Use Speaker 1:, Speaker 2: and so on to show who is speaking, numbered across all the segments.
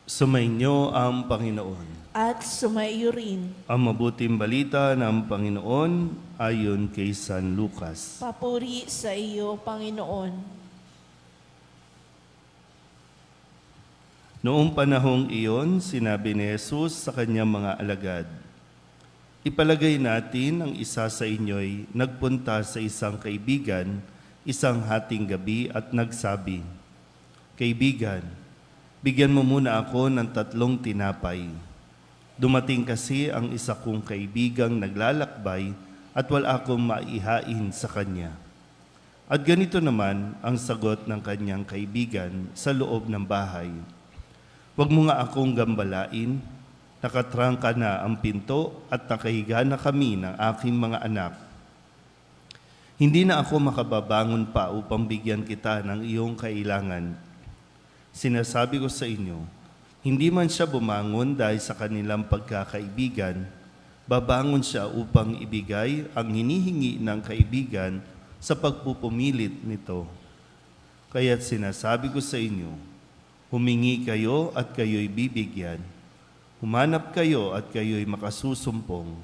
Speaker 1: Sumainyo ang Panginoon.
Speaker 2: At sumaiyo rin.
Speaker 1: Ang mabuting balita ng Panginoon ayon kay San Lucas.
Speaker 2: Papuri sa iyo, Panginoon.
Speaker 1: Noong panahong iyon, sinabi ni Jesus sa kanyang mga alagad, "Ipalagay natin ang isa sa inyo'y nagpunta sa isang kaibigan isang hating gabi at nagsabi, 'Kaibigan, bigyan mo muna ako ng 3 tinapay. Dumating kasi ang isa kong kaibigang naglalakbay at wala akong maihain sa kanya.' At ganito naman ang sagot ng kanyang kaibigan sa loob ng bahay, 'Wag mo nga akong gambalain, nakatrangka na ang pinto at nakahiga na kami ng aking mga anak. Hindi na ako makababangon pa upang bigyan kita ng iyong kailangan. Sinasabi ko sa inyo, hindi man siya bumangon dahil sa kanilang pagkakaibigan, babangon siya upang ibigay ang hinihingi ng kaibigan sa pagpupumilit nito. Kaya't sinasabi ko sa inyo, humingi kayo at kayo'y bibigyan. Humanap kayo at kayo'y makasusumpong.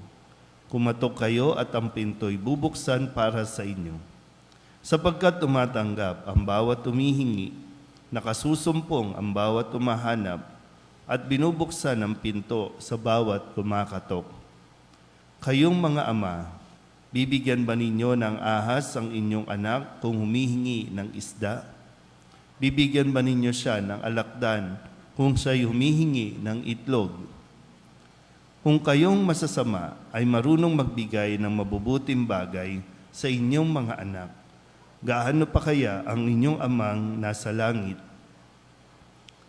Speaker 1: Kumatok kayo at ang pinto'y bubuksan para sa inyo. Sapagkat tumatanggap ang bawat humihingi, nakasusumpong ang bawat humahanap, at binubuksan ang pinto sa bawat kumakatok. Kayong mga ama, bibigyan ba ninyo ng ahas ang inyong anak kung humihingi ng isda? Bibigyan ba ninyo siya ng alakdan kung siya'y humihingi ng itlog? Kung kayong masasama ay marunong magbigay ng mabubuting bagay sa inyong mga anak, gaano pa kaya ang inyong amang nasa langit?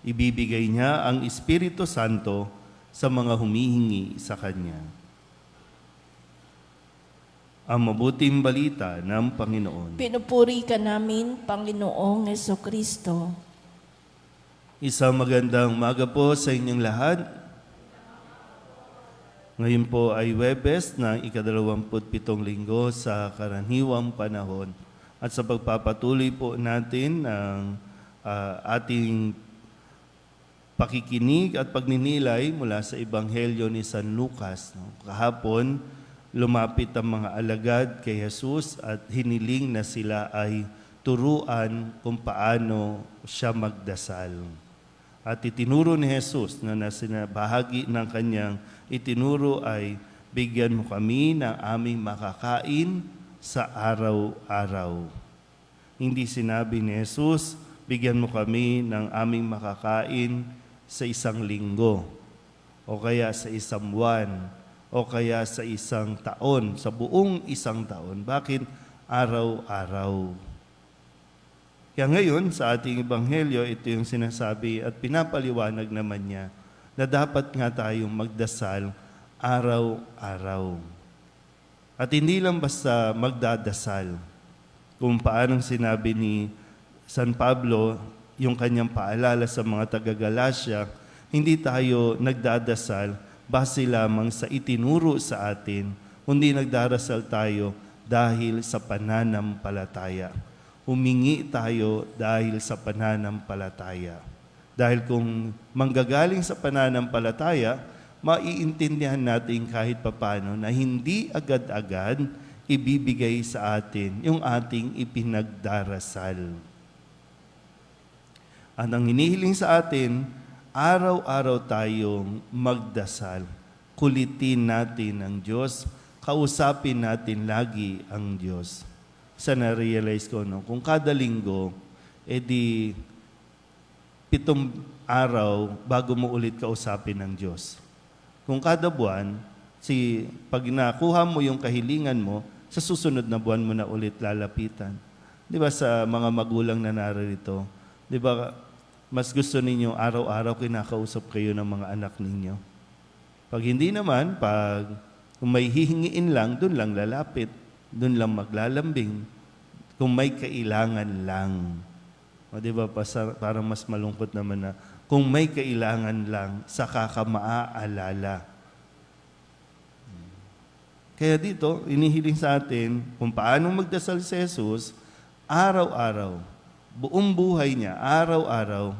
Speaker 1: Ibibigay niya ang Espiritu Santo sa mga humihingi sa Kanya. Ang mabuting balita ng Panginoon.
Speaker 2: Pinupuri ka namin, Panginoong Jesucristo.
Speaker 1: Isang magandang umaga po sa inyong lahat. Ngayon po ay Huwebes ng ika-27 linggo sa karaniwang panahon. At sa pagpapatuloy po natin ng ating pakikinig at pagninilay mula sa Ebanghelyo ni San Lucas. Kahapon, lumapit ang mga alagad kay Jesus at hiniling na sila ay turuan kung paano siya magdasal. At itinuro ni Jesus na bahagi ng kanyang itinuro ay, bigyan mo kami ng aming makakain sa araw-araw. Hindi sinabi ni Jesus, bigyan mo kami ng aming makakain sa isang linggo o kaya sa isang buwan o kaya sa isang taon, sa buong isang taon. Bakit araw-araw? Kaya ngayon, sa ating Ebanghelyo, ito yung sinasabi at pinapaliwanag naman niya na dapat nga tayong magdasal araw-araw. At hindi lang basta magdadasal, kung paanong sinabi ni San Pablo, yung kanyang paalala sa mga taga-Galacia, hindi tayo nagdadasal base lamang sa itinuro sa atin, kundi nagdarasal tayo dahil sa pananampalataya. Humingi tayo dahil sa pananampalataya. Dahil kung manggagaling sa pananampalataya, maiintindihan natin kahit papano na hindi agad-agad ibibigay sa atin yung ating ipinagdarasal. At ang hinihiling sa atin, araw-araw tayong magdasal. Kulitin natin ang Diyos, kausapin natin lagi ang Diyos. Sa na-realize ko, kung kada linggo, 7 araw bago mo ulit kausapin ng Diyos. Kung kada buwan, pag nakuha mo yung kahilingan mo, sa susunod na buwan mo na ulit lalapitan. Di ba sa mga magulang na narito, di ba mas gusto ninyo araw-araw kinakausap kayo ng mga anak ninyo? Pag hindi naman, kung may hihingiin lang, dun lang lalapit, dun lang maglalambing, kung may kailangan lang. O di ba, parang mas malungkot naman na, kung may kailangan lang, saka ka maaalala. Kaya dito, inihiling sa atin kung paano magdasal si Jesus, araw-araw, buong buhay niya, araw-araw,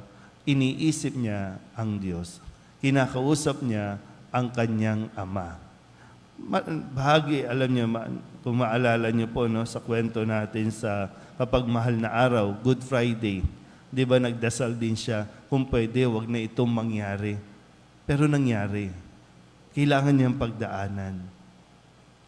Speaker 1: iniisip niya ang Diyos. Kinakausap niya ang kanyang Ama. Bahagi, alam niyo, kung maalala niyo po no, sa kwento natin sa kapag mahal na araw, Good Friday, di ba nagdasal din siya, kung pwede, wag na itong mangyari. Pero nangyari. Kailangan niyang pagdaanan.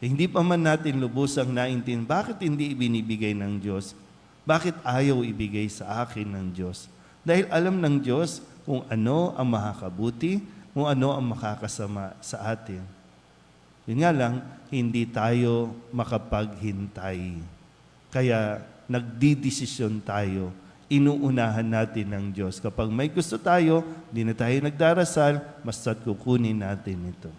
Speaker 1: Hindi pa man natin lubusang naintindihan, bakit hindi ibinibigay ng Diyos? Bakit ayaw ibigay sa akin ng Diyos? Dahil alam ng Diyos kung ano ang makakabuti, kung ano ang makakasama sa atin. Yun nga lang, hindi tayo makapaghintay. Kaya nagdidesisyon tayo, inuunahan natin ng Diyos. Kapag may gusto tayo, di na tayo nagdarasal, basta't kukunin natin ito.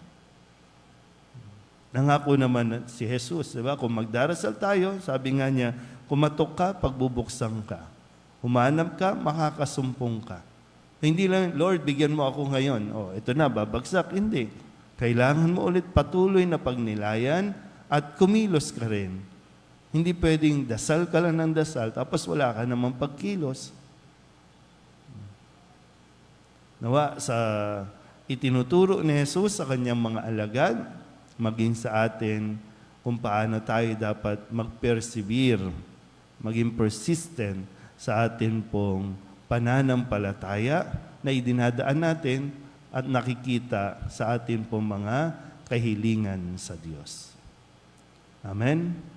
Speaker 1: Nangako naman si Jesus, di ba? Kung magdarasal tayo, sabi nga niya, kumatok ka, pagbubuksan ka. Humanap ka, makakasumpong ka. Hindi lang, Lord, bigyan mo ako ngayon. Oh, ito na, babagsak. Hindi. Kailangan mo ulit patuloy na pagnilayan at kumilos ka rin. Hindi pwedeng dasal ka lang ng dasal, tapos wala ka namang pagkilos. Nawa, sa itinuturo ni Jesus sa kanyang mga alagad, maging sa atin kung paano tayo dapat mag-persevere, maging persistent sa atin pong pananampalataya na idinadaan natin at nakikita sa atin pong mga kahilingan sa Diyos. Amen.